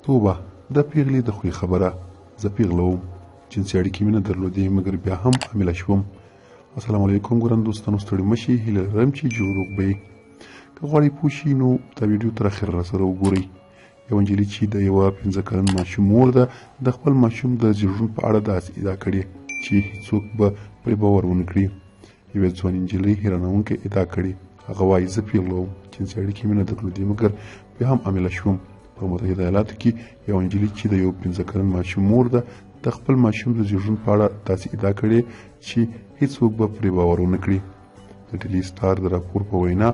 توبه د پیغلې د خوی خبره زه پیغله وم جنسي اړیکې مې نه درلودې مګر بیا هم حامله شوم. السلام علیکم ګران دوستانو، ستړي مه شئ، هیله لرم چې جوړ روغ به یې. که غواړئ پوه شئ نو دا ویډیو تر اخره راسره وګورئ. یوه نجلۍ چې د یوه 15 کلن ماشوم مور ده د خپل ماشوم د زیږون په اړه داسې ادعا کړې چې هیڅوک به پرې باور ونه کړي. یوې ځوانې نجلۍ حیرانوونکې ادعا کړې. هغه وایي زه پیغله وم، جنسي اړیکې مې نه درلودې مګر بیا هم حامله شوم. په متحده ایالاتو کې یوه نجلۍ چې د یو 15 کلن ماشوم مور ده د خپل ماشوم د زیږون په اړه داسې ادعا کړې چې هیڅوک به پرې باور ونه کړي. د ډیلي سټار د راپور په وینا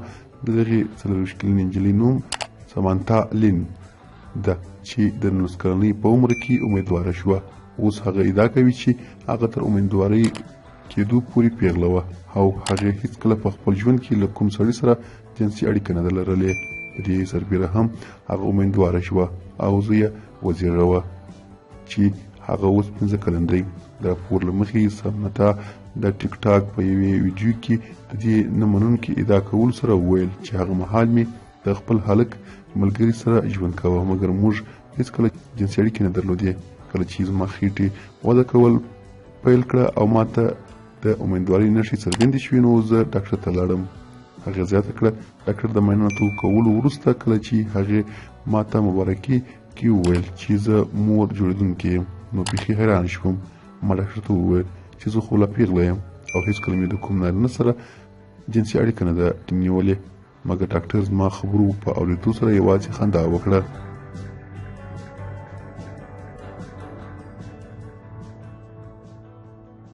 د دغې 24 کلنې نجلۍ نوم سمانتا لین ده چې د 19 کلنۍ په عمر کې امیدواره شوه. اوس هغه ادعا کوي چې هغه تر امیدوارۍ کېدو پورې پیغله وه او هغې هیڅکله په خپل ژوند کې له کوم سړي سره جنسي اړیکه نه ده لرلې. د دې سربیره هم هغه امیدواره شوه او زوی یې وزیږوه چې هغه اوس 15 کلن دی. د راپور له مخې سمنتا د ټیک ټاک په یوې ویډیو کې د دې نه منونکي ادعا کولو سره وویل چې هغه مهال مې د خپل هلک ملګري سره ژوند کاوه مګر موږ هیڅکله جنسي اړیکې نه درلودې. کله چې زما خېټې وده کول پیل کړه او ماته د امیدوارۍ نښې څرګندې شوې نو زه ډاکټر ته لاړم. هغې زیاته کړه ډاکټر د معایناتو کولو وروسته کله چې هغې ماته مبارکي کې وویل چې زه مور جوړېدونکې یم نو بیخي حیران شوم. ما ډاکټر ته وویل چې زه خو لا پیغله یم او هیڅکله مې د کوم نارینه سره جنسي اړیکه نه ده نیولې مګر ډاکټر زما خبرو په اورېدو سره یوازې خندا وکړه.